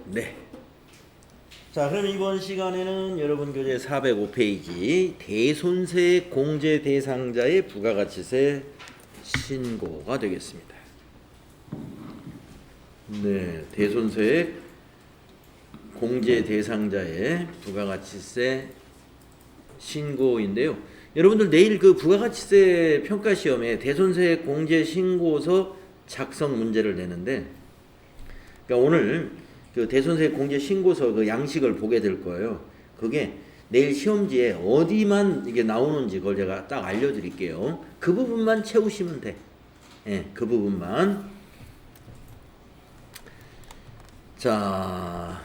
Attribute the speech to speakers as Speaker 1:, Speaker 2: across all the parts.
Speaker 1: 네. 자, 그럼 이번 시간에는 여러분 교재 405페이지 대손세 공제 대상자의 부가가치세 신고가 되겠습니다. 네, 대손세 공제 대상자의 부가가치세 신고인데요. 여러분들 내일 그 부가가치세 평가 시험에 대손세 공제 신고서 작성 문제를 내는데, 그러니까 오늘 그 대손세 공제 신고서 그 양식을 보게 될 거예요. 그게 내일 시험지에 어디만 이게 나오는지 그걸 제가 딱 알려드릴게요. 그 부분만 채우시면 돼. 예, 그 부분만. 자,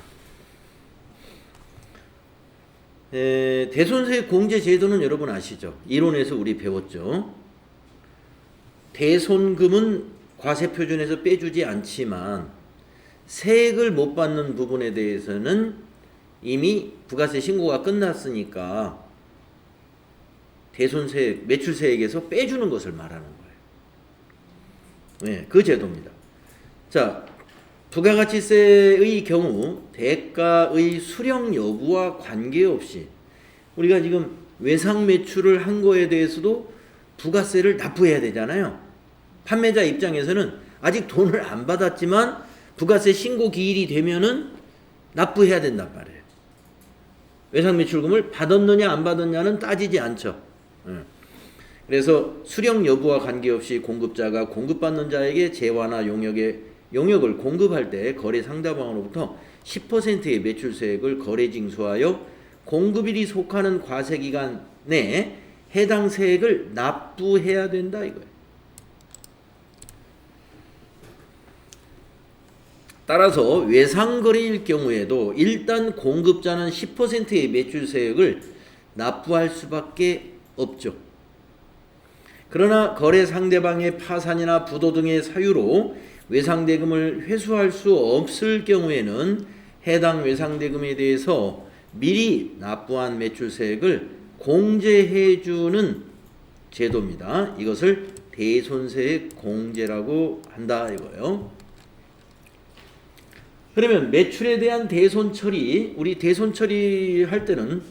Speaker 1: 대손세 공제 제도는 여러분 아시죠? 이론에서 우리 배웠죠. 대손금은 과세표준에서 빼주지 않지만 세액을 못 받는 부분에 대해서는 이미 부가세 신고가 끝났으니까 대손세액, 매출세액에서 빼주는 것을 말하는 거예요. 네, 그 제도입니다. 자, 부가가치세의 경우 대가의 수령 여부와 관계없이 우리가 지금 외상 매출을 한 거에 대해서도 부가세를 납부해야 되잖아요. 판매자 입장에서는 아직 돈을 안 받았지만 부가세 신고 기일이 되면은 납부해야 된단 말이에요. 외상 매출금을 받았느냐 안 받았느냐는 따지지 않죠. 그래서 수령 여부와 관계없이 공급자가 공급받는 자에게 재화나 용역을 공급할 때 거래 상대방으로부터 10%의 매출세액을 거래 징수하여 공급일이 속하는 과세기간 내에 해당 세액을 납부해야 된다 이거예요. 따라서 외상거래일 경우에도 일단 공급자는 10%의 매출세액을 납부할 수밖에 없죠. 그러나 거래 상대방의 파산이나 부도 등의 사유로 외상대금을 회수할 수 없을 경우에는 해당 외상대금에 대해서 미리 납부한 매출세액을 공제해주는 제도입니다. 이것을 대손세액 공제라고 한다 이거예요. 그러면 매출에 대한 대손 처리, 우리 대손 처리할 때는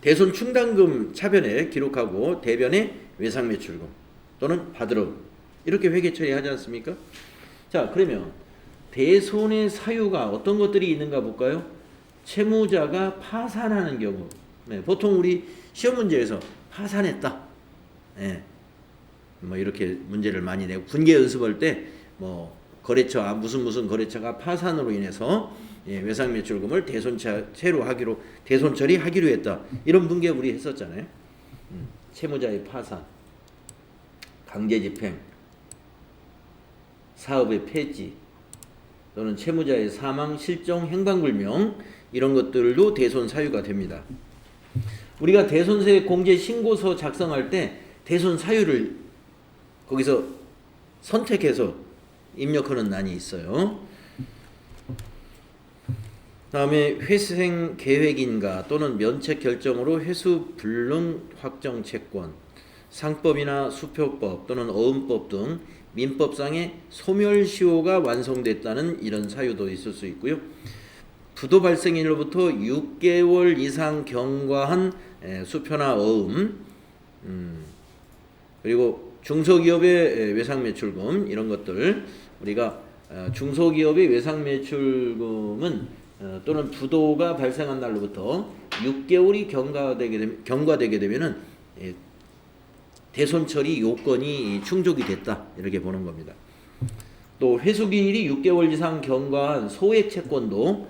Speaker 1: 대손 충당금 차변에 기록하고 대변에 외상 매출금 또는 받으러 이렇게 회계 처리하지 않습니까? 자, 그러면 대손의 사유가 어떤 것들이 있는가 볼까요? 채무자가 파산하는 경우, 네, 보통 우리 시험 문제에서 파산했다, 네, 뭐 이렇게 문제를 많이 내고 분계 연습할 때 뭐 거래처 무슨 거래처가 파산으로 인해서 외상 매출금을 대손채로 하기로 대손 처리하기로 했다. 이런 분계 우리 했었잖아요. 채무자의 파산, 강제 집행, 사업의 폐지 또는 채무자의 사망, 실종, 행방불명 이런 것들도 대손 사유가 됩니다. 우리가 대손세 공제 신고서 작성할 때 대손 사유를 거기서 선택해서 입력하는 난이 있어요. 다음에 회생 계획인가 또는 면책 결정으로 회수 불능 확정 채권, 상법이나 수표법 또는 어음법 등 민법상의 소멸시효가 완성됐다는 이런 사유도 있을 수 있고요. 부도 발생일로부터 6개월 이상 경과한 수표나 어음, 그리고 중소기업의 외상매출금 이런 것들 우리가 중소기업의 외상매출금은 또는 부도가 발생한 날로부터 6개월이 경과되게 되면은 대손처리 요건이 충족이 됐다 이렇게 보는 겁니다. 또 회수기일이 6개월 이상 경과한 소액채권도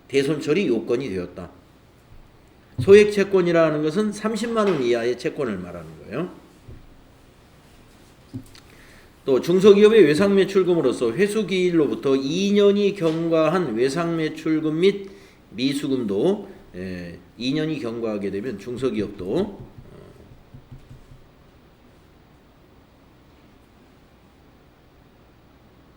Speaker 1: 대손처리 요건이 되었다. 소액채권이라는 것은 30만 원 이하의 채권을 말하는 거예요. 또 중소기업의 외상매출금으로서 회수기일로부터 2년이 경과한 외상매출금 및 미수금도 2년이 경과하게 되면 중소기업도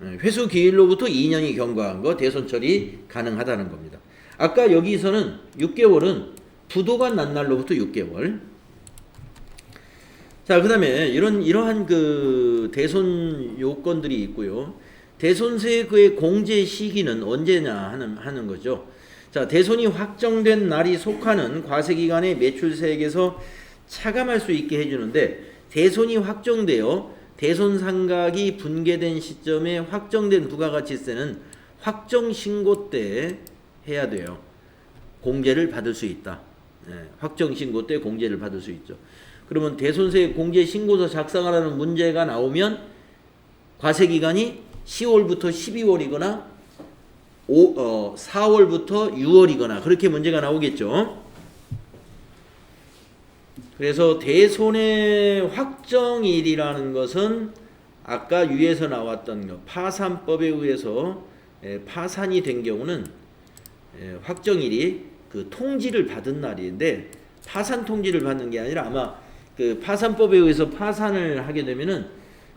Speaker 1: 회수기일로부터 2년이 경과한 거 대손처리 가능하다는 겁니다. 아까 여기서는 6개월은 부도가 난 날로부터 6개월. 자, 그 다음에 이러한 그 대손 요건들이 있고요. 대손세 그의 공제 시기는 언제냐 하는 거죠. 자, 대손이 확정된 날이 속하는 과세기간의 매출세액에서 차감할 수 있게 해주는데, 대손이 확정되어 대손상각이 분계된 시점에 확정된 부가가치세는 확정신고 때 해야 돼요. 공제를 받을 수 있다. 확정신고 때 공제를 받을 수 있죠. 그러면 대손세 공제신고서 작성하라는 문제가 나오면 과세기간이 10월부터 12월이거나 4월부터 6월이거나 그렇게 문제가 나오겠죠. 그래서 대손의 확정일이라는 것은 아까 위에서 나왔던 거, 파산법에 의해서 파산이 된 경우는 확정일이 그 통지를 받은 날인데, 파산 통지를 받는 게 아니라 아마 그 파산법에 의해서 파산을 하게 되면은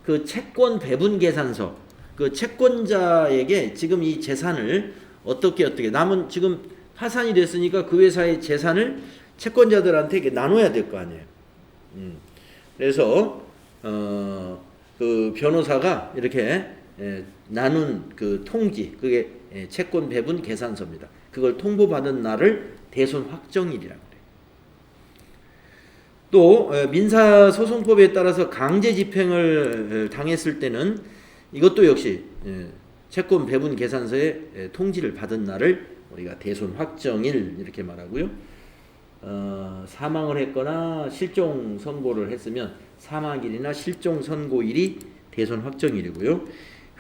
Speaker 1: 그 채권 배분 계산서, 그 채권자에게 지금 이 재산을 어떻게 남은, 지금 파산이 됐으니까 그 회사의 재산을 채권자들한테 이렇게 나눠야 될 거 아니에요. 그래서 그 변호사가 이렇게 나눈 그 통지, 그게 채권 배분 계산서입니다. 그걸 통보받은 날을 대손 확정일이라고 그래요. 또 민사소송법에 따라서 강제 집행을 당했을 때는 이것도 역시 채권 배분 계산서에 통지를 받은 날을 우리가 대손 확정일 이렇게 말하고요. 사망을 했거나 실종 선고를 했으면 사망일이나 실종 선고일이 대손 확정일이고요.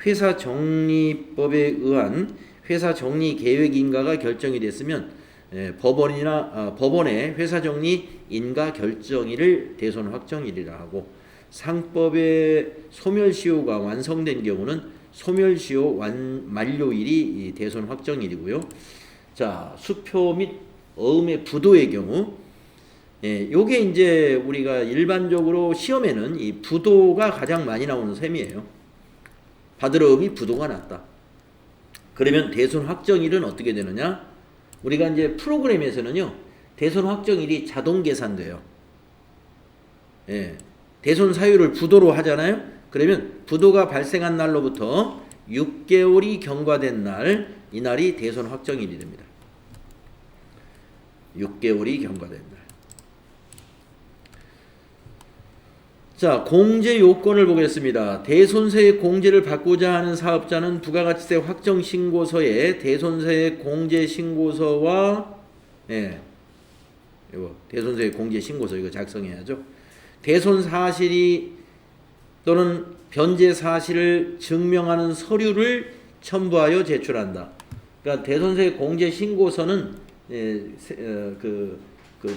Speaker 1: 회사 정리법에 의한 회사 정리 계획 인가가 결정이 됐으면 법원의 회사 정리 인가 결정일을 대손 확정일이라 하고, 상법의 소멸시효가 완성된 경우는 소멸시효 만료일이 대손 확정일이고요. 자, 수표 및 어음의 부도의 경우, 요게 이제 우리가 일반적으로 시험에는 이 부도가 가장 많이 나오는 셈이에요. 받을 어음이 부도가 났다. 그러면 대손 확정일은 어떻게 되느냐? 우리가 이제 프로그램에서는요, 대손 확정일이 자동 계산돼요. 대손 사유를 부도로 하잖아요. 그러면 부도가 발생한 날로부터 6개월이 경과된 날, 이 날이 대손 확정일이 됩니다. 6개월이 경과된 날. 자, 공제 요건을 보겠습니다. 대손세의 공제를 받고자 하는 사업자는 부가가치세 확정신고서에 대손세의 공제신고서와 이거 대손세의 공제신고서 이거 작성해야죠. 대손 사실이 또는 변제 사실을 증명하는 서류를 첨부하여 제출한다. 그러니까 대손세 공제신고서는 그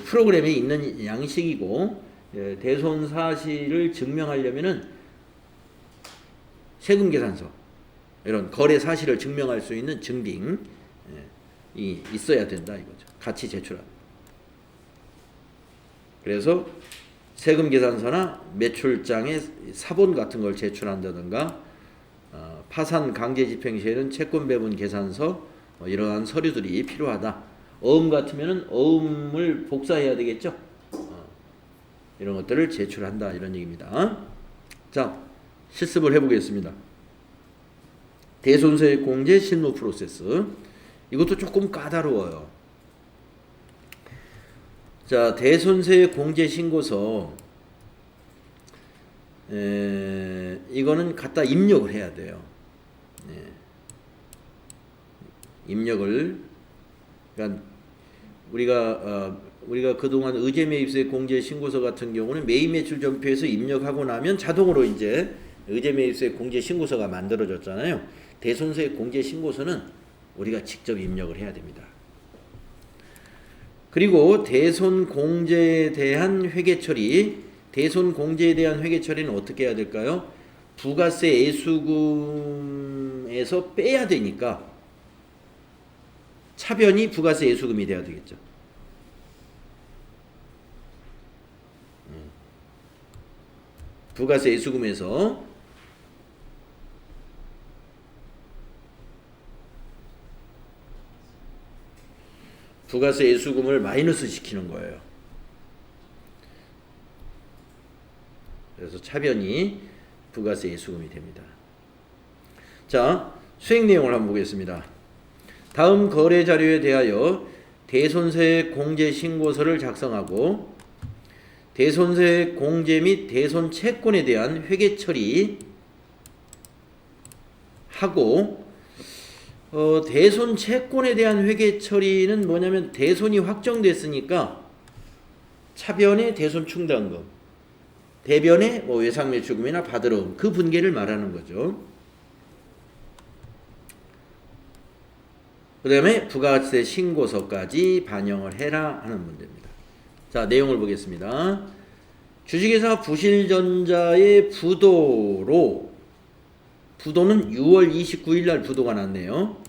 Speaker 1: 프로그램에 있는 양식이고, 대손 사실을 증명하려면은 세금계산서, 이런 거래 사실을 증명할 수 있는 증빙이 있어야 된다 이거죠. 같이 제출한다. 그래서 세금계산서나 매출장의 사본 같은 걸 제출한다든가, 파산 강제집행 시에는 채권배분 계산서, 이러한 서류들이 필요하다. 어음 같으면은 어음을 복사해야 되겠죠. 이런 것들을 제출한다 이런 얘기입니다. 자, 실습을 해보겠습니다. 대손세 공제 실무 프로세스, 이것도 조금 까다로워요. 자, 대손세 공제 신고서, 이거는 갖다 입력을 해야 돼요. 입력을, 그러니까 우리가 그동안 의제매입세 공제 신고서 같은 경우는 매입매출전표에서 입력하고 나면 자동으로 이제 의제매입세 공제 신고서가 만들어졌잖아요. 대손세 공제 신고서는 우리가 직접 입력을 해야 됩니다. 그리고 대손 공제에 대한 회계 처리, 대손 공제에 대한 회계 처리는 어떻게 해야 될까요? 부가세 애수금에서 빼야 되니까 차변이 부가세 애수금이 돼야 되겠죠. 부가세 애수금에서 부가세 애수금을 마이너스 시키는 거예요. 그래서 차변이 부가세 애수금이 됩니다. 자, 수행 내용을 한번 보겠습니다. 다음 거래 자료에 대하여 대손세 공제 신고서를 작성하고 대손세 공제 및 대손 채권에 대한 회계 처리 하고 대손 채권에 대한 회계 처리는 뭐냐면 대손이 확정됐으니까 차변의 대손 충당금, 대변의 뭐 외상매출금이나 받으러 그 분계를 말하는 거죠. 그 다음에 부가가치세 신고서까지 반영을 해라 하는 문제입니다. 자, 내용을 보겠습니다. 주식회사 부실전자의 부도는 6월 29일 날 부도가 났네요.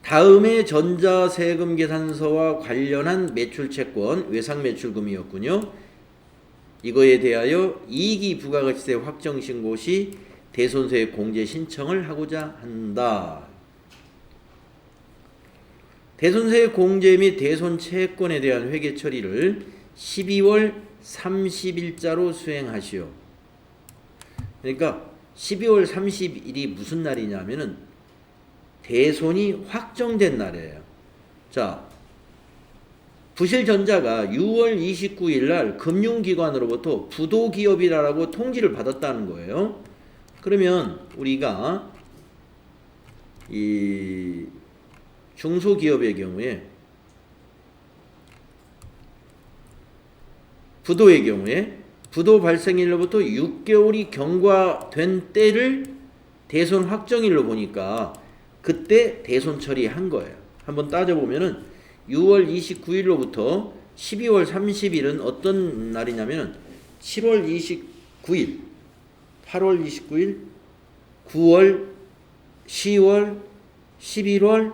Speaker 1: 다음에 전자세금 계산서와 관련한 매출채권 외상매출금이었군요. 이거에 대하여 이익이 부가가치세 확정신고 시 대손세 공제 신청을 하고자 한다. 대손세 공제 및 대손 채권에 대한 회계 처리를 12월 30일자로 수행하시오. 그러니까 12월 30일이 무슨 날이냐면은 대손이 확정된 날이에요. 자, 부실전자가 6월 29일 날 금융기관으로부터 부도기업이라고 통지를 받았다는 거예요. 그러면 우리가 이 중소기업의 경우에 부도의 경우에 부도 발생일로부터 6개월이 경과된 때를 대손 확정일로 보니까 그때 대손 처리한 거예요. 한번 따져보면은 6월 29일로부터 12월 30일은 어떤 날이냐면은 7월 29일, 8월 29일, 9월, 10월, 11월,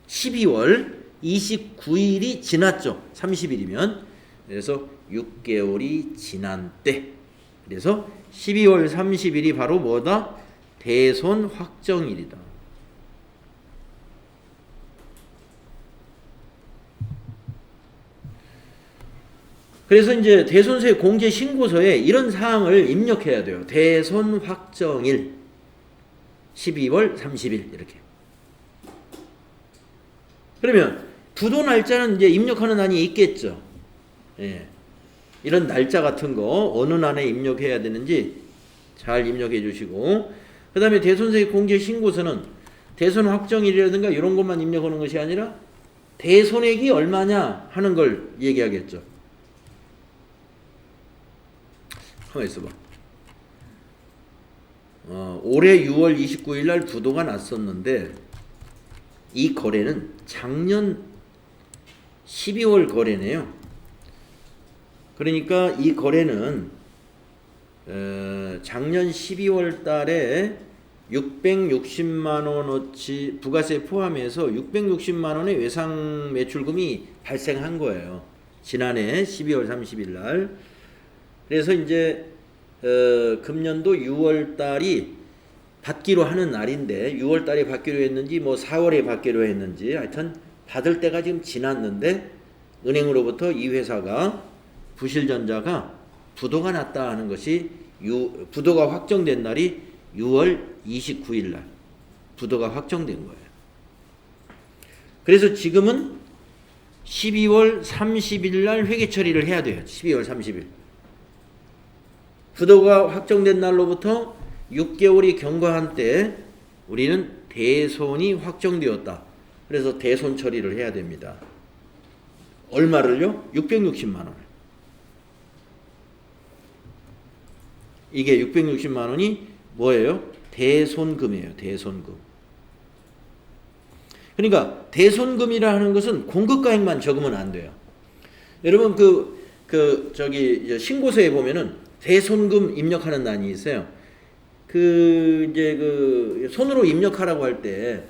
Speaker 1: 12월 29일이 지났죠. 30일이면. 그래서 6개월이 지난 때. 그래서 12월 30일이 바로 뭐다? 대손 확정일이다. 그래서 이제 대손세 공제 신고서에 이런 사항을 입력해야 돼요. 대손 확정일 12월 30일 이렇게. 그러면 부도 날짜는 이제 입력하는 난이 있겠죠. 예. 이런 날짜 같은 거 어느 난에 입력해야 되는지 잘 입력해 주시고, 그 다음에 대손세 공제 신고서는 대손 확정일이라든가 이런 것만 입력하는 것이 아니라 대손액이 얼마냐 하는 걸 얘기하겠죠. 가만히 있어봐. 올해 6월 29일 날 부도가 났었는데 이 거래는 작년 12월 거래네요. 그러니까 이 거래는 작년 12월 달에 660만 원어치 부가세 포함해서 660만 원의 외상 매출금이 발생한 거예요. 지난해 12월 30일 날. 그래서 이제 금년도 6월 달이 받기로 하는 날인데 6월 달에 받기로 했는지 뭐 4월에 받기로 했는지 하여튼 받을 때가 지금 지났는데 은행으로부터 이 회사가 부실전자가 부도가 났다 하는 것이 부도가 확정된 날이 6월 29일 날 부도가 확정된 거예요. 그래서 지금은 12월 30일 날 회계 처리를 해야 돼요. 12월 30일. 부도가 확정된 날로부터 6개월이 경과한 때 우리는 대손이 확정되었다. 그래서 대손 처리를 해야 됩니다. 얼마를요? 660만 원을. 이게 660만 원이 뭐예요? 대손금이에요. 대손금. 그러니까 대손금이라 는 것은 공급가액만 적으면 안 돼요. 여러분 저기 신고서에 보면은 대손금 입력하는 난이 있어요. 이제 손으로 입력하라고 할 때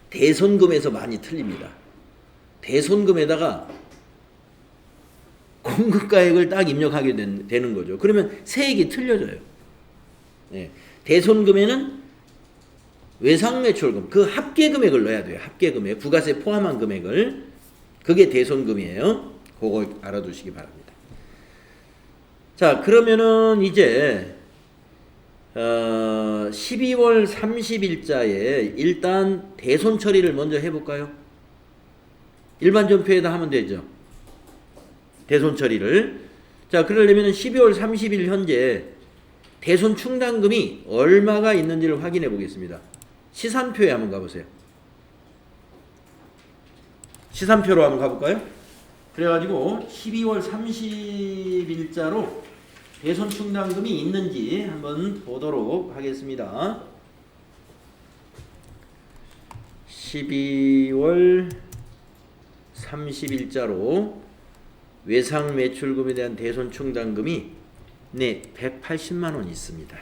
Speaker 1: 대손금에서 많이 틀립니다. 대손금에다가 공급가액을 딱 입력하게 되는 거죠. 그러면 세액이 틀려져요. 네. 대손금에는 외상매출금, 그 합계금액을 넣어야 돼요. 합계금액, 부가세 포함한 금액을. 그게 대손금이에요. 그거 알아두시기 바랍니다. 자, 그러면은 이제 12월 30일자에 일단 대손 처리를 먼저 해볼까요? 일반 전표에다 하면 되죠. 대손 처리를. 자, 그러려면 12월 30일 현재 대손 충당금이 얼마가 있는지를 확인해 보겠습니다. 시산표에 한번 가보세요. 시산표로 한번 가볼까요? 그래가지고 12월 30일자로 대손 충당금이 있는지 한번 보도록 하겠습니다. 12월 30일자로 외상 매출금에 대한 대손 충당금이 180만 원 있습니다.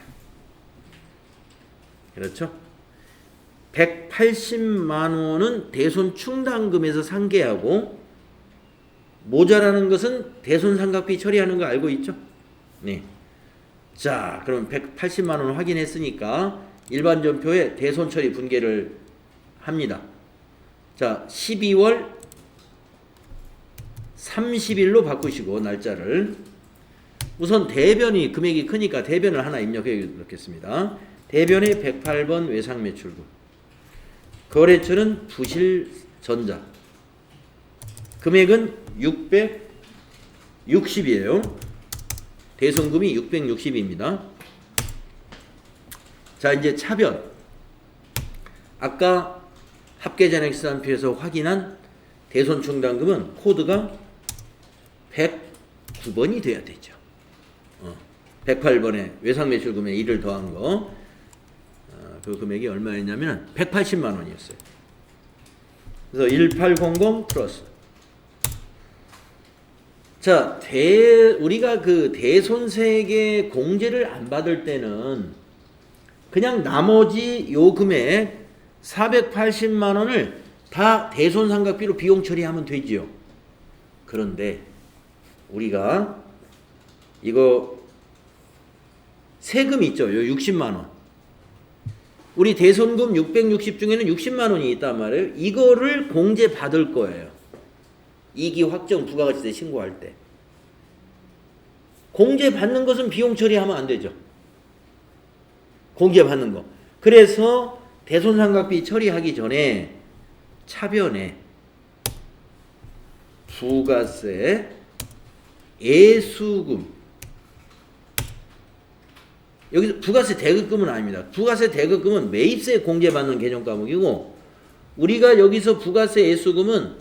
Speaker 1: 그렇죠? 180만 원은 대손 충당금에서 상계하고 모자라는 것은 대손 상각비 처리하는 거 알고 있죠? 네. 자, 그럼 180만 원 확인했으니까 일반 전표에 대손 처리 분계를 합니다. 자, 12월 30일로 바꾸시고 날짜를 우선 대변이 금액이 크니까 대변을 하나 입력해 놓겠습니다. 대변에 108번 외상 매출금. 거래처는 부실전자. 금액은 660이에요. 대손금이 660입니다. 자, 이제 차변. 아까 합계잔액시산표에서 확인한 대손 충당금은 코드가 109번이 돼야 되죠. 108번에 외상 매출금에 1을 더한 거. 그 금액이 얼마였냐면 180만 원이었어요. 그래서 1800 플러스. 자, 우리가 그 대손세액의 공제를 안 받을 때는 그냥 나머지 요 금액 480만 원을 다 대손상각비로 비용 처리하면 되지요. 그런데 우리가 이거 세금 있죠. 요 60만 원. 우리 대손금 660 중에는 60만 원이 있단 말이에요. 이거를 공제 받을 거예요. 이기 확정 부가가치세 신고할 때. 공제 받는 것은 비용 처리하면 안 되죠. 공제 받는 거. 그래서 대손상각비 처리하기 전에 차변에 부가세, 애수금. 여기서 부가세 대급금은 아닙니다. 부가세 대급금은 매입세 공제받는 개념 과목이고 우리가 여기서 부가세 애수금은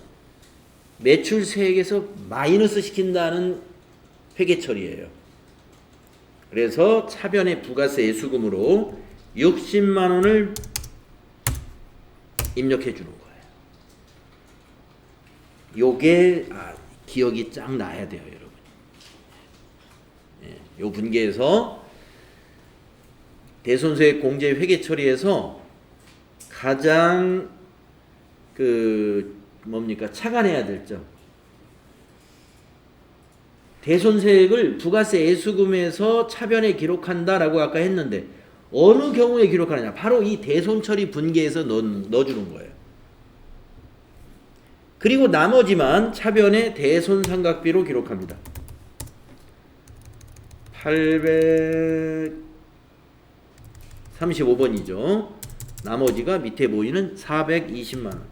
Speaker 1: 매출세액에서 마이너스 시킨다는 회계 처리예요. 그래서 차변에 부가세 애수금으로 60만 원을 입력해 주는 거예요. 요게 기억이 쫙 나야 돼요, 여러분. 예, 요 분계에서 대손세액 공제 회계 처리에서 가장 착안해야 될 점. 대손세액을 부가세 애수금에서 차변에 기록한다라고 아까 했는데 어느 경우에 기록하느냐? 바로 이 대손처리 분계에서 넣어주는 거예요. 그리고 나머지만 차변에 대손상각비로 기록합니다. 835번이죠. 나머지가 밑에 보이는 420만 원.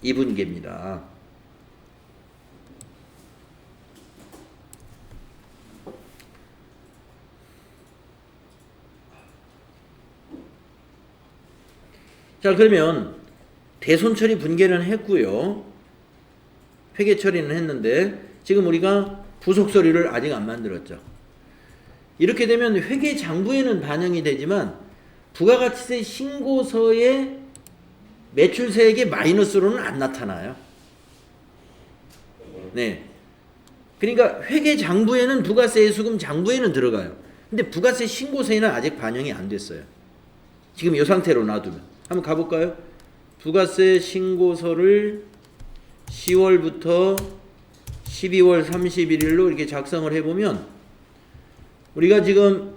Speaker 1: 이 분계입니다. 자, 그러면 대손처리 분계는 했고요. 회계 처리는 했는데 지금 우리가 부속 서류를 아직 안 만들었죠. 이렇게 되면 회계 장부에는 반영이 되지만 부가가치세 신고서에 매출세액의 마이너스로는 안 나타나요. 네. 그러니까 회계 장부에는 부가세 애수금 장부에는 들어가요. 근데 부가세 신고서에는 아직 반영이 안 됐어요. 지금 이 상태로 놔두면. 한번 가볼까요? 부가세 신고서를 10월부터 12월 31일로 이렇게 작성을 해보면 우리가 지금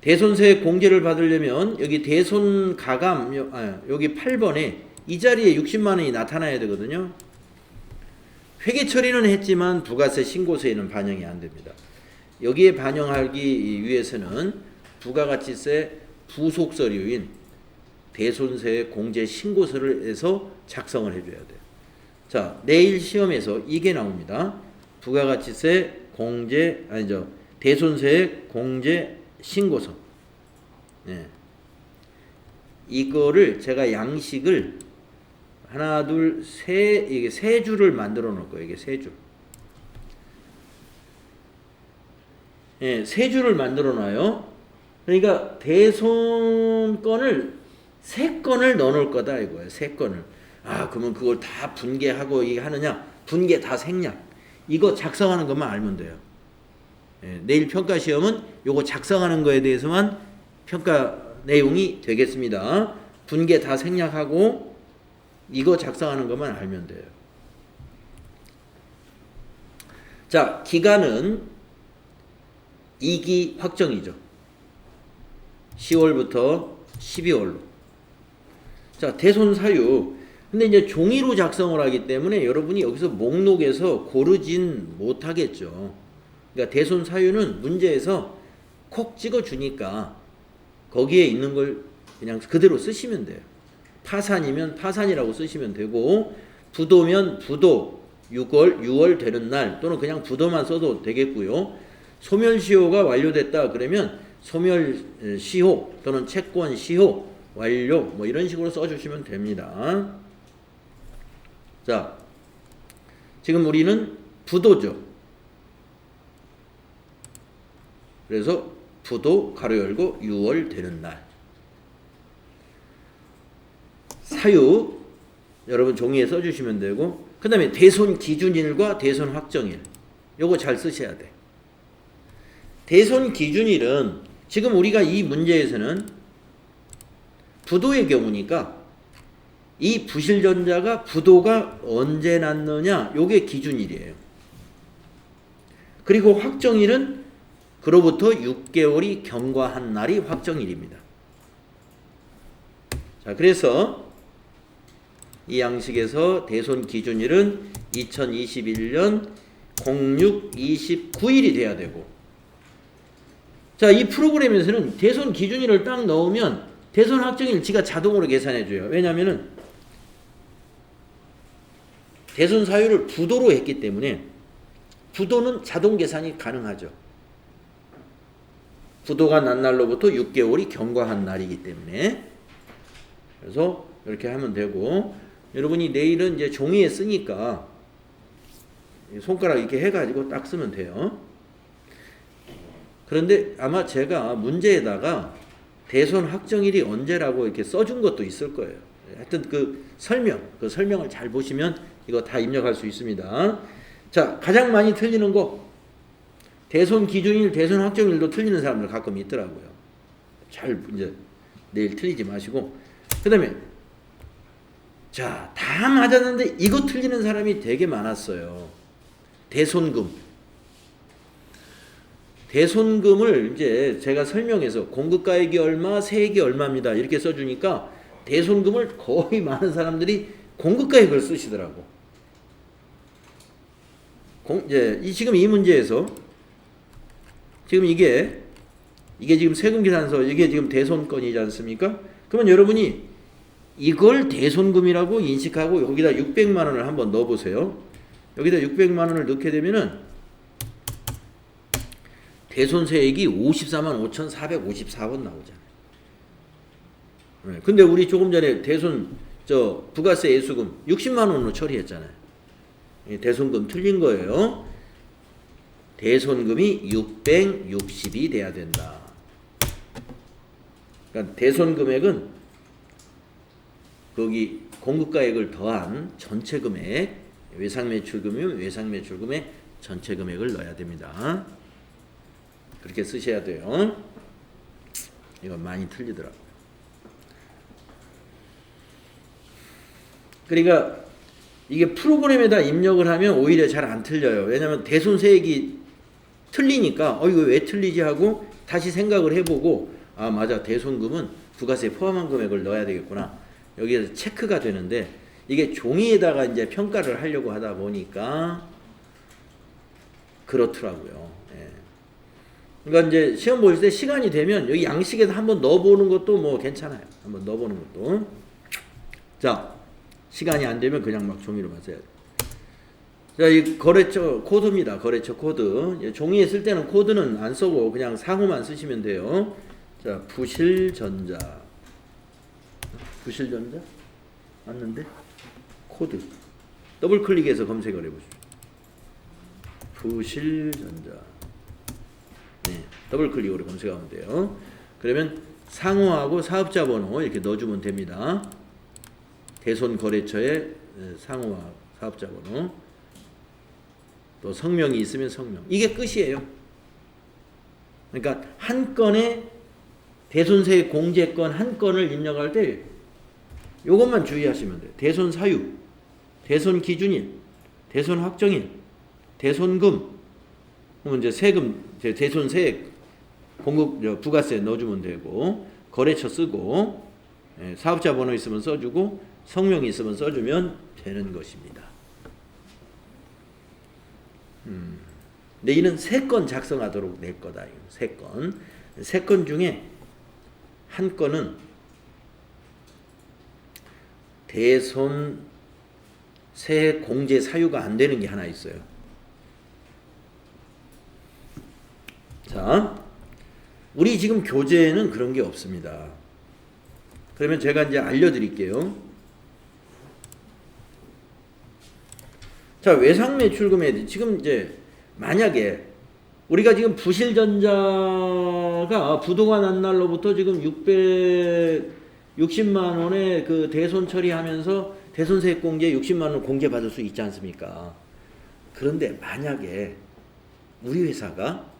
Speaker 1: 대손세액 공제를 받으려면 여기 대손가감 여기 8번에 이 자리에 60만 원이 나타나야 되거든요. 회계 처리는 했지만 부가세 신고서에는 반영이 안 됩니다. 여기에 반영하기 위해서는 부가가치세 부속 서류인 대손세 공제 신고서를 해서 작성을 해줘야 돼요. 자, 내일 시험에서 이게 나옵니다. 부가가치세 공제 대손세 공제 신고서. 네. 이거를 제가 양식을 하나, 둘, 세, 이게 세 줄을 만들어 놓을 거예요. 이게 세 줄. 예, 세 줄을 만들어 놔요. 그러니까 대손건을 세 건을 넣어 놓을 거다 이거예요. 세 건을. 아, 그러면 그걸 다 분개하고 이게 하느냐? 분개 다 생략. 이거 작성하는 것만 알면 돼요. 예, 내일 평가 시험은 요거 작성하는 거에 대해서만 평가 내용이 되겠습니다. 분개 다 생략하고 이거 작성하는 것만 알면 돼요. 자, 기간은 2기 확정이죠. 10월부터 12월로. 자, 대손 사유. 근데 이제 종이로 작성을 하기 때문에 여러분이 여기서 목록에서 고르진 못하겠죠. 그러니까 대손 사유는 문제에서 콕 찍어 주니까 거기에 있는 걸 그냥 그대로 쓰시면 돼요. 파산이면 파산이라고 쓰시면 되고, 부도면 부도, 6월 되는 날, 또는 그냥 부도만 써도 되겠고요. 소멸시효가 완료됐다 그러면 소멸시효 또는 채권시효 완료 뭐 이런 식으로 써주시면 됩니다. 자, 지금 우리는 부도죠. 그래서 부도 가로 열고 6월 되는 날. 사유 여러분 종이에 써주시면 되고, 그 다음에 대손 기준일과 대손 확정일 요거 잘 쓰셔야 돼. 대손 기준일은 지금 우리가 이 문제에서는 부도의 경우니까 이 부실전자가 부도가 언제 났느냐 요게 기준일이에요. 그리고 확정일은 그로부터 6개월이 경과한 날이 확정일입니다. 자, 그래서 이 양식에서 대손 기준일은 2021년 06-29일이 돼야 되고, 자, 이 프로그램에서는 대손 기준일을 딱 넣으면 대손 확정일 지가 자동으로 계산해줘요. 왜냐면은 대손 사유를 부도로 했기 때문에 부도는 자동 계산이 가능하죠. 부도가 난 날로부터 6개월이 경과한 날이기 때문에. 그래서 이렇게 하면 되고, 여러분이 내일은 이제 종이에 쓰니까 손가락 이렇게 해가지고 딱 쓰면 돼요. 그런데 아마 제가 문제에다가 대손 확정일이 언제라고 이렇게 써준 것도 있을 거예요. 하여튼 그 설명을 잘 보시면 이거 다 입력할 수 있습니다. 자, 가장 많이 틀리는 거 대손 기준일, 대손 확정일도 틀리는 사람들 가끔 있더라고요. 잘 이제 내일 틀리지 마시고, 그 다음에 자, 다 맞았는데 이거 틀리는 사람이 되게 많았어요. 대손금. 대손금을 이제 제가 설명해서 공급가액이 얼마, 세액이 얼마입니다 이렇게 써주니까 대손금을 거의 많은 사람들이 공급가액을 쓰시더라고. 지금 이 문제에서 지금 이게 지금 세금계산서 이게 지금 대손건이지 않습니까? 그러면 여러분이 이걸 대손금이라고 인식하고 여기다 600만 원을 한번 넣어보세요. 여기다 600만 원을 넣게 되면은 대손세액이 54만 5,454원 나오잖아요. 근데 우리 조금 전에 부가세 예수금 60만 원으로 처리했잖아요. 대손금 틀린 거예요. 대손금이 660이 돼야 된다. 그러니까 대손금액은 거기 공급가액을 더한 전체 금액, 외상매출금이면 외상매출금의 전체 금액을 넣어야 됩니다. 그렇게 쓰셔야 돼요. 이건 많이 틀리더라고요. 그러니까 이게 프로그램에다 입력을 하면 오히려 잘 안 틀려요. 왜냐하면 대손세액이 틀리니까 이거 왜 틀리지 하고 다시 생각을 해보고, 아 맞아, 대손금은 부가세 포함한 금액을 넣어야 되겠구나. 여기에서 체크가 되는데 이게 종이에다가 이제 평가를 하려고 하다 보니까 그렇더라고요. 예. 그러니까 이제 시험 볼 때 시간이 되면 여기 양식에다 한번 넣어보는 것도 뭐 괜찮아요. 한번 넣어보는 것도. 자, 시간이 안 되면 그냥 막 종이로만 써야 돼요. 자, 이 거래처 코드입니다. 거래처 코드. 종이에 쓸 때는 코드는 안 쓰고 그냥 상호만 쓰시면 돼요. 자, 부실전자. 부실전자? 맞는데? 코드. 더블 클릭해서 검색을 해보십시오. 부실전자. 네, 더블 클릭으로 검색하면 돼요. 그러면 상호하고 사업자 번호 이렇게 넣어주면 됩니다. 대손 거래처의 상호와 사업자 번호. 또 성명이 있으면 성명. 이게 끝이에요. 그러니까 한 건에 대손세 공제권 한 건을 입력할 때 요것만 주의하시면 돼요. 대손 사유, 대손 기준일, 대손 확정일, 대손금. 그러면 이제 세금, 대손세 공급 부가세 넣어주면 되고, 거래처 쓰고, 사업자 번호 있으면 써주고, 성명이 있으면 써주면 되는 것입니다. 내일은 3건 작성하도록 낼 거다. 3건. 3건 중에 한 건은 대손세 공제 사유가 안 되는 게 하나 있어요. 자, 우리 지금 교재에는 그런 게 없습니다. 그러면 제가 이제 알려드릴게요. 자, 외상매출금에 지금 이제 만약에 우리가 지금 부실전자가 부도가 난 날로부터 지금 660만 원의 그 대손 처리하면서 대손세액 공제 60만 원 공제 받을 수 있지 않습니까? 그런데 만약에 우리 회사가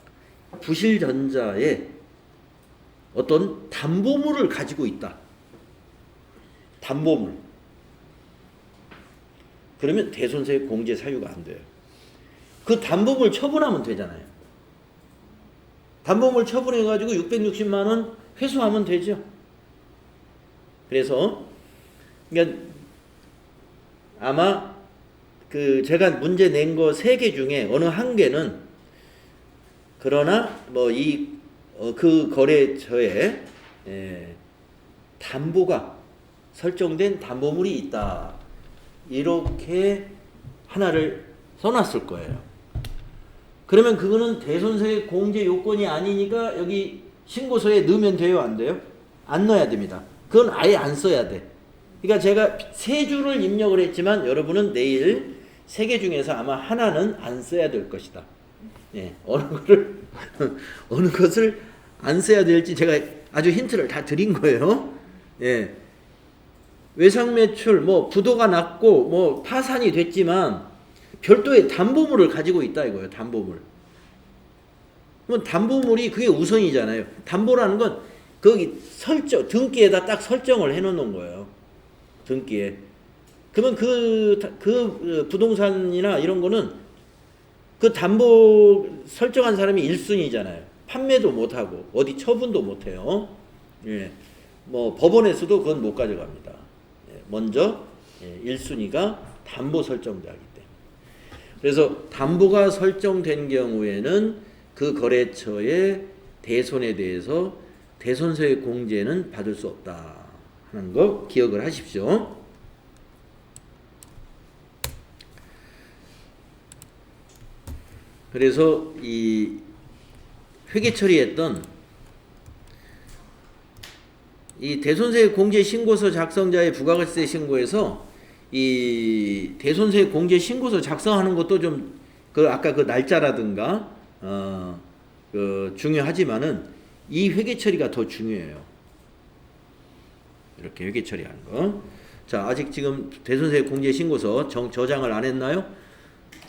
Speaker 1: 부실전자에 어떤 담보물을 가지고 있다. 담보물. 그러면 대손세액 공제 사유가 안 돼요. 그 담보물 처분하면 되잖아요. 담보물 처분해가지고 660만 원 회수하면 되죠. 그래서 그러니까 아마 그 제가 문제 낸 거 3개 중에 어느 한 개는 그러나 뭐 그 거래처에 담보가 설정된 담보물이 있다. 이렇게 하나를 써놨을 거예요. 그러면 그거는 대손세액 공제 요건이 아니니까 여기 신고서에 넣으면 돼요, 안 돼요? 안 넣어야 됩니다. 그건 아예 안 써야 돼. 그러니까 제가 3줄을 입력을 했지만 여러분은 내일 3개 중에서 아마 하나는 안 써야 될 것이다. 예, 어느 것을 안 써야 될지 제가 아주 힌트를 다 드린 거예요. 예. 외상매출, 뭐, 부도가 났고, 뭐, 파산이 됐지만, 별도의 담보물을 가지고 있다 이거예요, 담보물. 그럼 담보물이 그게 우선이잖아요. 담보라는 건, 거기 등기에다 딱 설정을 해 놓는 거예요. 등기에. 그러면 그 부동산이나 이런 거는 그 담보 설정한 사람이 1순위잖아요. 판매도 못하고, 어디 처분도 못해요. 예. 뭐, 법원에서도 그건 못 가져갑니다. 먼저 1순위가 담보 설정자이기 때문에. 그래서 담보가 설정된 경우에는 그 거래처의 대손에 대해서 대손세액 공제는 받을 수 없다 하는 거 기억을 하십시오. 그래서 이 회계 처리했던 이 대손세액 공제 신고서 작성자의 부가가치세 신고에서 이 대손세액 공제 신고서 작성하는 것도 좀 그 아까 그 날짜라든가 그 중요하지만은 이 회계 처리가 더 중요해요. 이렇게 회계 처리하는 거. 자, 아직 지금 대손세액 공제 신고서 저장을 안 했나요?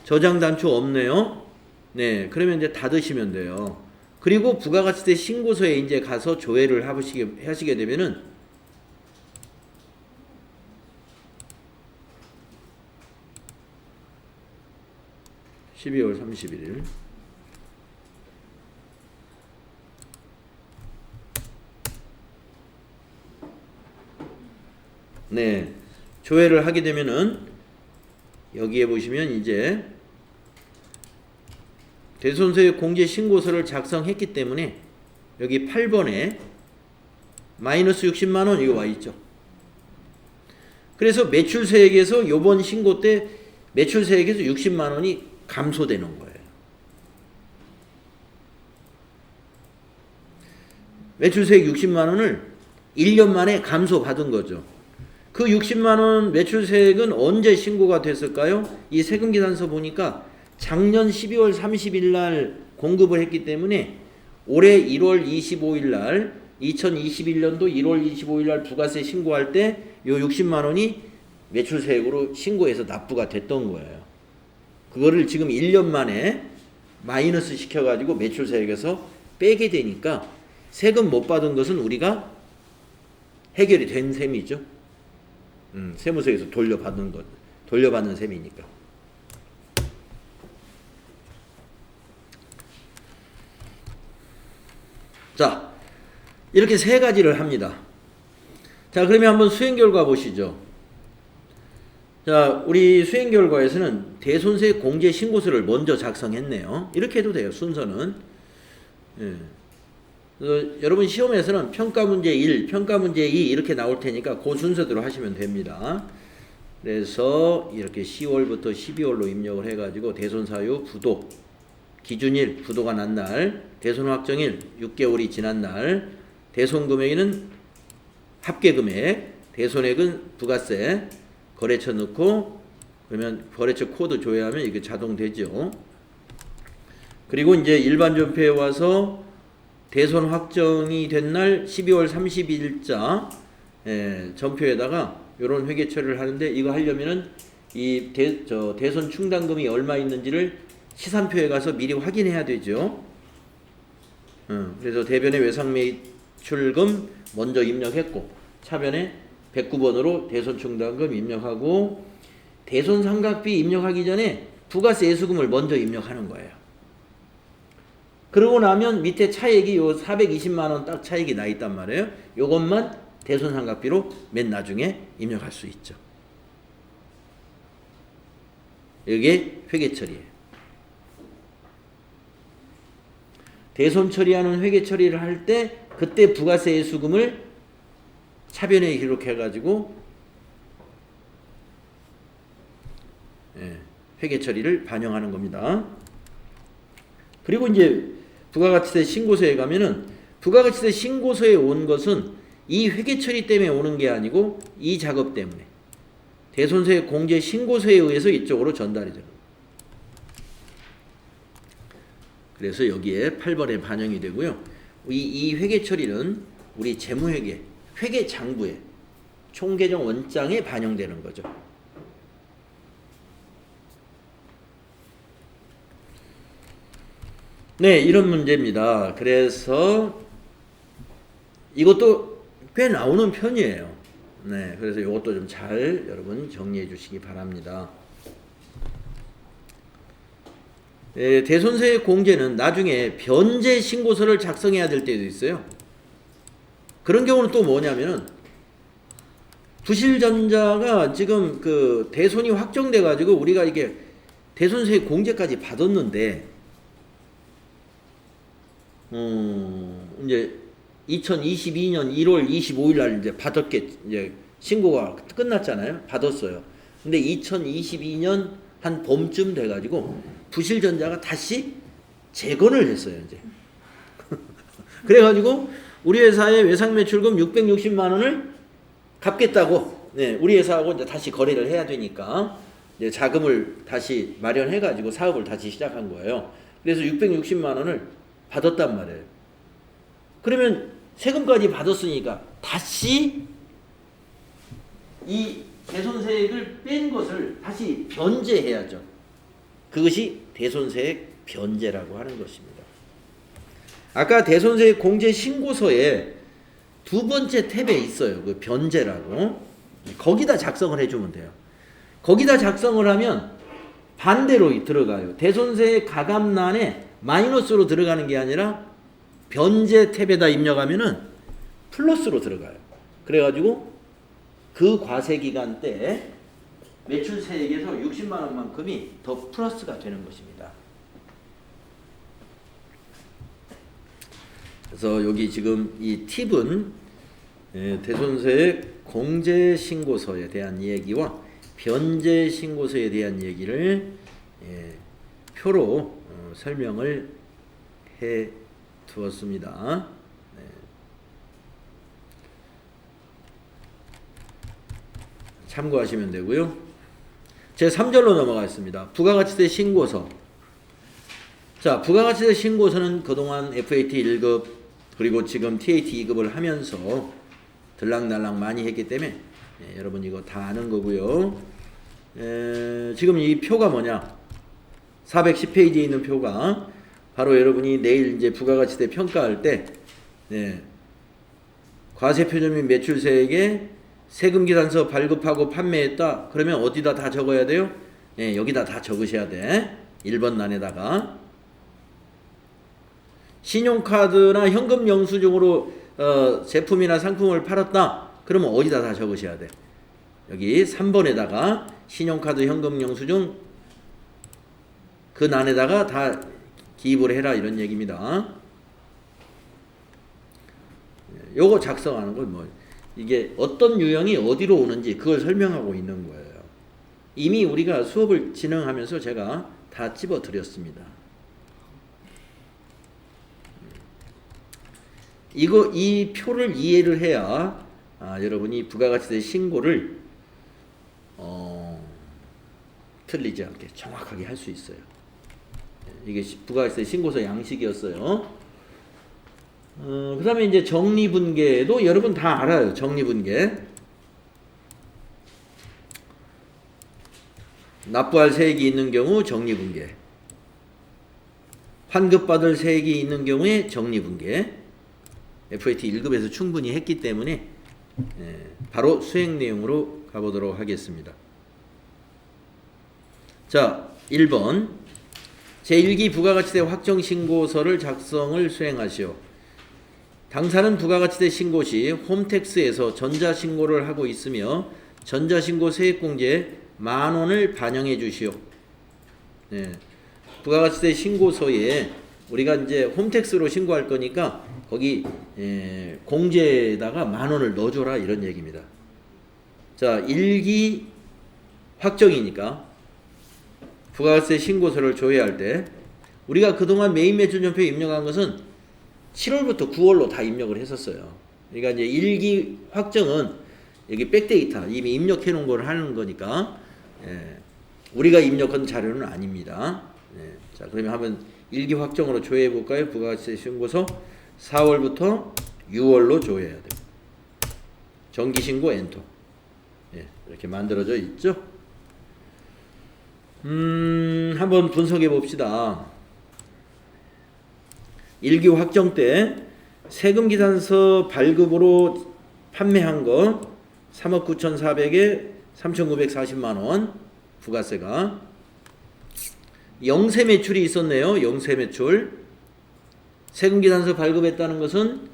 Speaker 1: 저장 단추 없네요. 네, 그러면 이제 닫으시면 돼요. 그리고 부가가치세 신고서에 이제 가서 조회를 하시게 되면은 12월 31일 네, 조회를 하게 되면은 여기에 보시면 이제 대손소득 공제 신고서를 작성했기 때문에 여기 8번에 마이너스 60만 원 이거 와 있죠. 그래서 매출세액에서 요번 신고 때 매출세액에서 60만 원이 감소되는 거예요. 매출세액 60만 원을 1년 만에 감소받은 거죠. 그 60만 원 매출세액은 언제 신고가 됐을까요? 이 세금계산서 보니까 작년 12월 30일 날 공급을 했기 때문에 올해 1월 25일 날 2021년도 1월 25일 날 부가세 신고할 때 요 60만 원이 매출세액으로 신고해서 납부가 됐던 거예요. 그거를 지금 1년 만에 마이너스 시켜가지고 매출세액에서 빼게 되니까 세금 못 받은 것은 우리가 해결이 된 셈이죠. 세무서에서 돌려받는 셈이니까. 자, 이렇게 세 가지를 합니다. 자, 그러면 한번 수행 결과 보시죠. 자, 우리 수행 결과에서는 대손세 공제 신고서를 먼저 작성했네요. 이렇게 해도 돼요, 순서는. 예. 여러분 시험에서는 평가 문제 1, 평가 문제 2 이렇게 나올 테니까 그 순서대로 하시면 됩니다. 그래서 이렇게 10월부터 12월로 입력을 해가지고 대손사유 부도, 기준일, 부도가 난 날, 대손 확정일, 6개월이 지난 날, 대손 금액은 합계금액, 대손액은 부가세, 거래처 넣고 그러면 거래처 코드 조회하면 이게 자동 되죠. 그리고 이제 일반 전표에 와서 대손 확정이 된 날 12월 30일자 전표에다가 이런 회계 처리를 하는데 이거 하려면은 이 대손 충당금이 얼마 있는지를 시산표에 가서 미리 확인해야 되죠. 그래서 대변의 외상 매출금 먼저 입력했고 차변에 109번으로 대손 충당금 입력하고 대손 상각비 입력하기 전에 부가세 예수금을 먼저 입력하는 거예요. 그러고 나면 밑에 차액이 요 420만 원 딱 차액이 나 있단 말이에요. 요것만 대손 상각비로 맨 나중에 입력할 수 있죠. 이게 회계 처리예요. 대손 처리하는 회계 처리를 할 때 그때 부가세 예수금을 차변에 기록해가지고 회계 처리를 반영하는 겁니다. 그리고 이제 부가가치세 신고서에 가면은 부가가치세 신고서에 온 것은 이 회계 처리 때문에 오는 게 아니고 이 작업 때문에 대손세 공제 신고서에 의해서 이쪽으로 전달이 되는 거예요. 그래서 여기에 8번에 반영이 되고요. 이 회계 처리는 우리 재무회계, 회계 장부에 총계정 원장에 반영되는 거죠. 네, 이런 문제입니다. 그래서 이것도 꽤 나오는 편이에요. 네, 그래서 이것도 좀 잘 여러분 정리해 주시기 바랍니다. 대손세 공제는 나중에 변제 신고서를 작성해야 될 때도 있어요. 그런 경우는 또 뭐냐면은 부실전자가 지금 그 대손이 확정돼 가지고 우리가 이게 대손세 공제까지 받았는데 이제 2022년 1월 25일 날 이제 이제 신고가 끝났잖아요. 받았어요. 근데 2022년 한 봄쯤 돼 가지고 부실전자가 다시 재건을 했어요, 이제. 그래 가지고 우리 회사의 외상 매출금 660만 원을 갚겠다고, 네, 우리 회사하고 이제 다시 거래를 해야 되니까 이제 자금을 다시 마련해 가지고 사업을 다시 시작한 거예요. 그래서 660만 원을 받았단 말이에요. 그러면 세금까지 받았으니까 다시 이 대손세액을 뺀 것을 다시 변제해야죠. 그것이 대손세액 변제라고 하는 것입니다. 아까 대손세액 공제 신고서에 두 번째 탭에 있어요. 그 변제라고. 거기다 작성을 해주면 돼요. 거기다 작성을 하면 반대로 들어가요. 대손세액 가감란에 마이너스로 들어가는 게 아니라 변제 탭에다 입력하면은 플러스로 들어가요. 그래가지고 그 과세 기간 때 매출세액에서 60만 원만큼이 더 플러스가 되는 것입니다. 그래서 여기 지금 이 팁은 대손세액 공제신고서에 대한 얘기와 변제신고서에 대한 얘기를 표로 설명을 해 두었습니다. 참고하시면 되고요. 제 3절로 넘어가겠습니다. 부가가치세 신고서. 자, 부가가치세 신고서는 그동안 FAT 1급 그리고 지금 TAT 2급을 하면서 들락날락 많이 했기 때문에 여러분 이거 다 아는 거고요. 지금 이 표가 뭐냐? 410페이지에 있는 표가 바로 여러분이 내일 이제 부가가치세 평가할 때 과세표준 및 매출세액에 세금계산서 발급하고 판매했다. 그러면 어디다 다 적어야 돼요? 여기다 다 적으셔야 돼. 1번 난에다가. 신용카드나 현금 영수증으로 제품이나 상품을 팔았다. 그러면 어디다 다 적으셔야 돼. 여기 3번에다가 신용카드, 현금 영수증 그 난에다가 다 기입을 해라 이런 얘기입니다. 요거 작성하는 건 뭐 이게 어떤 유형이 어디로 오는지 그걸 설명하고 있는 거예요. 이미 우리가 수업을 진행하면서 제가 다 집어 드렸습니다. 이 표를 이해를 해야 여러분이 부가가치세 신고를 틀리지 않게 정확하게 할 수 있어요. 이게 부가가치세 신고서 양식이었어요. 그 다음에 이제 정리분계도 여러분 다 알아요. 정리분계. 납부할 세액이 있는 경우 정리분계. 환급받을 세액이 있는 경우에 정리분계. FAT 1급에서 충분히 했기 때문에 바로 수행 내용으로 가보도록 하겠습니다. 자, 1번 제1기 부가가치세 확정신고서를 작성을 수행하시오. 당사는 부가가치세 신고 시 홈택스에서 전자신고를 하고 있으며 전자신고 세액공제 10,000원을 반영해 주시오. 부가가치세 신고서에 우리가 이제 홈택스로 신고할 거니까 거기 공제에다가 10,000원을 넣어줘라 이런 얘기입니다. 자, 1기 확정이니까 부가가치세 신고서를 조회할 때 우리가 그동안 메인 매출전표 입력한 것은 7월부터 9월로 다 입력을 했었어요. 그러니까 이제 1기 확정은 여기 백데이터 이미 입력해 놓은 걸 하는 거니까 우리가 입력한 자료는 아닙니다. 자, 그러면 한번 1기 확정으로 조회해 볼까요? 부가가치세 신고서 4월부터 6월로 조회해야 돼요. 정기신고 엔터. 이렇게 만들어져 있죠. 한번 분석해 봅시다. 1기 확정 때 세금계산서 발급으로 판매한 거 3억 9,400에 3,940만원 부가세가 영세 매출이 있었네요. 영세 매출. 세금계산서 발급했다는 것은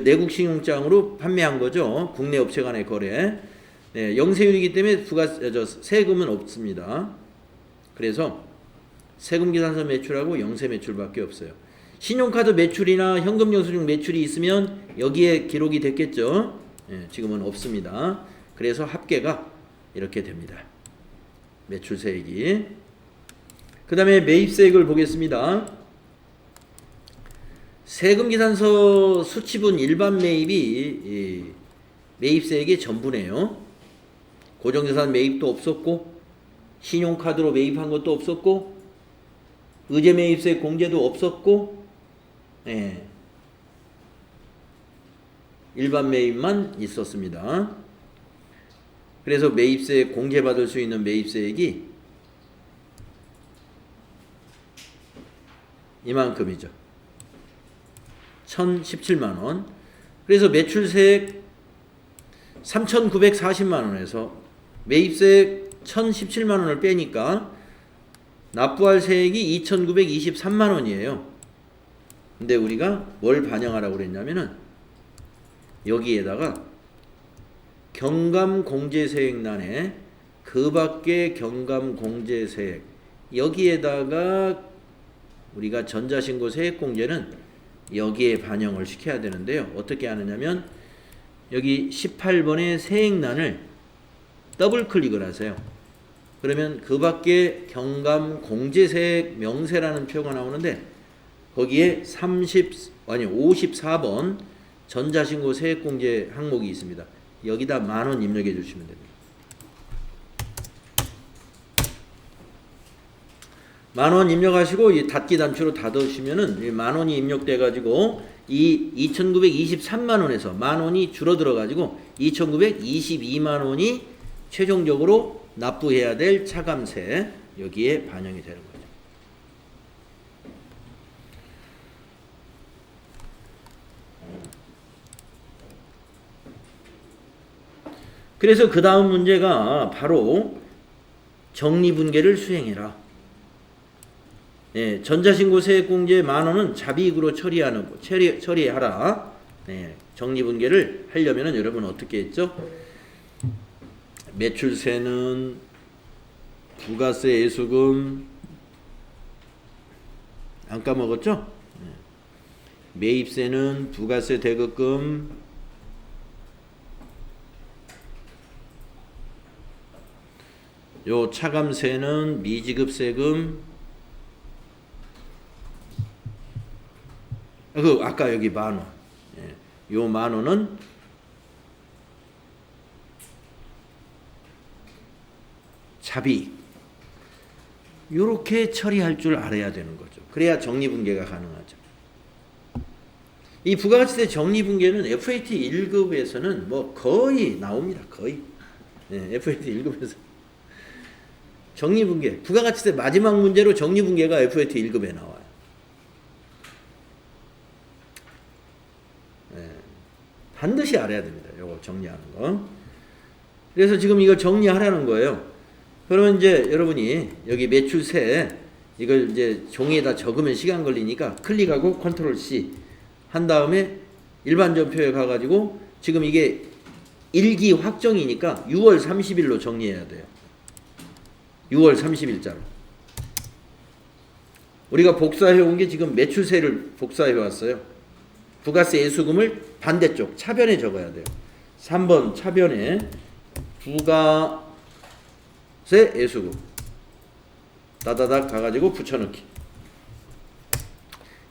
Speaker 1: 내국신용장으로 판매한 거죠. 국내 업체 간의 거래. 영세율이기 때문에 세금은 없습니다. 그래서 세금계산서 매출하고 영세 매출밖에 없어요. 신용카드 매출이나 현금영수증 매출이 있으면 여기에 기록이 됐겠죠. 지금은 없습니다. 그래서 합계가 이렇게 됩니다. 매출세액이. 그 다음에 매입세액을 보겠습니다. 세금계산서 수치분 일반 매입이 매입세액의 전부네요. 고정자산 매입도 없었고 신용카드로 매입한 것도 없었고 의제매입세 공제도 없었고 일반 매입만 있었습니다. 그래서 매입세 공제받을 수 있는 매입세액이 이만큼이죠. 1,017만원. 그래서 매출세액 3,940만원에서 매입세액 1,017만원을 빼니까 납부할 세액이 2,923만원이에요. 근데 우리가 뭘 반영하라고 그랬냐면은 여기에다가 경감 공제세액란에 그 밖에 경감 공제세액 여기에다가 우리가 전자신고 세액공제는 여기에 반영을 시켜야 되는데요. 어떻게 하느냐면 여기 18번의 세액란을 더블 클릭을 하세요. 그러면 그 밖에 경감 공제세액 명세라는 표가 나오는데 거기에 54번 전자신고 세액공제 항목이 있습니다. 여기다 10,000원 입력해 주시면 됩니다. 10,000원 입력하시고 이 닫기 단추로 닫으시면은 10,000원이 입력돼 가지고 이 2,923만원에서 10,000원이 줄어들어 가지고 2,922만원이 최종적으로 납부해야 될 차감세 여기에 반영이 되는 거죠. 그래서 그 다음 문제가 바로 정리분계를 수행해라. 네, 전자신고 세액공제 10,000원은 자비익으로 처리하라. 네, 정리분계를 하려면 여러분 어떻게 했죠? 매출세는 부가세 예수금 안 까먹었죠? 네. 매입세는 부가세 대급금 요 차감세는 미지급세금 아까 여기 10,000원 예. 요 10,000원은 자비 요렇게 처리할 줄 알아야 되는 거죠. 그래야 정리분계가 가능하죠. 이 부가가치세 정리분계는 FAT 1급에서는 뭐 거의 나옵니다. 거의 예, FAT 1급에서 정리분계 부가가치세 마지막 문제로 정리분계가 FAT 1급에 나와요. 예, 반드시 알아야 됩니다. 요거 정리하는 거. 그래서 지금 이걸 정리하라는 거예요. 그러면 이제 여러분이 여기 매출세 이걸 이제 종이에다 적으면 시간 걸리니까 클릭하고 컨트롤 C 한 다음에 일반 전표에 가가지고 지금 이게 일기 확정이니까 6월 30일로 정리해야 돼요. 6월 30일자로. 우리가 복사해 온 게 지금 매출세를 복사해 왔어요. 부가세 예수금을 반대쪽 차변에 적어야 돼요. 3번 차변에 부가세 예수금 다다닥 가가지고 붙여넣기.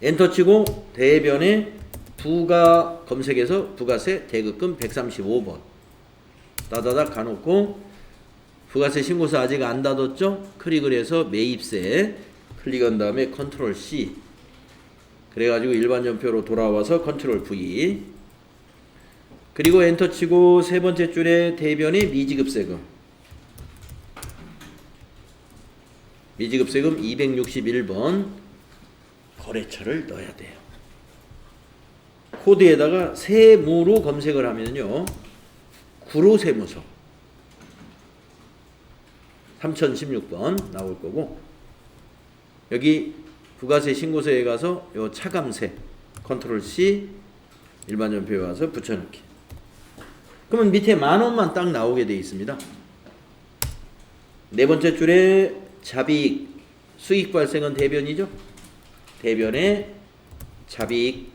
Speaker 1: 엔터 치고 대변에 부가 검색해서 부가세 대급금 135번 다다닥 가놓고 부가세 신고서 아직 안 닫았죠? 클릭을 해서 매입세 클릭한 다음에 컨트롤 C 그래가지고 일반 전표로 돌아와서 컨트롤 V 그리고 엔터 치고 세 번째 줄에 대변에 미지급세금 261번 거래처를 넣어야 돼요. 코드에다가 세무로 검색을 하면요. 구로세무서 3016번 나올 거고 여기 부가세 신고서에 가서 요 차감세 컨트롤 C 일반 전표에 와서 붙여넣기. 그러면 밑에 10,000원만 딱 나오게 되어 있습니다. 네 번째 줄에 자비익 수익 발생은 대변이죠. 대변에 자비익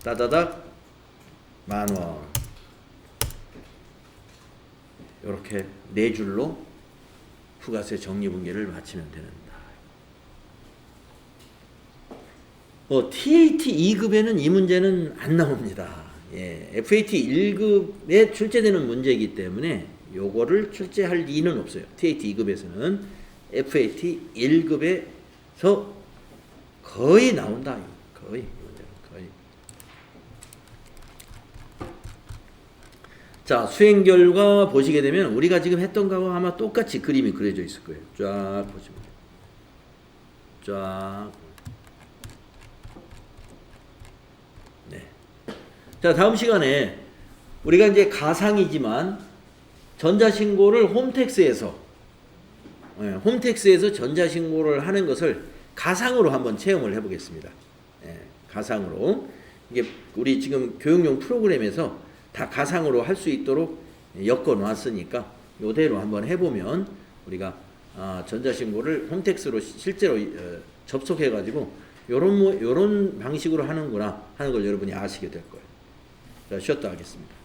Speaker 1: 따다닥 10,000원 이렇게 네 줄로 부가세 정리분계를 마치면 됩니다. TAT 2급에는 이 문제는 안 나옵니다. 예, FAT 1급에 출제되는 문제이기 때문에 요거를 출제할 리는 없어요. TAT 2급에서는 FAT 1급에서 거의 나온다. 거의. 자, 수행 결과 보시게 되면 우리가 지금 했던 거하고 아마 똑같이 그림이 그려져 있을 거예요. 쫙 보시면. 쫙. 네. 자, 다음 시간에 우리가 이제 가상이지만 전자신고를 홈택스에서 전자신고를 하는 것을 가상으로 한번 체험을 해보겠습니다. 가상으로. 이게 우리 지금 교육용 프로그램에서 다 가상으로 할 수 있도록 엮어 놨으니까 이대로 한번 해보면 우리가 전자신고를 홈택스로 실제로 접속해 가지고 요런 방식으로 하는구나 하는 걸 여러분이 아시게 될 거예요. 자, 쉬었다 하겠습니다.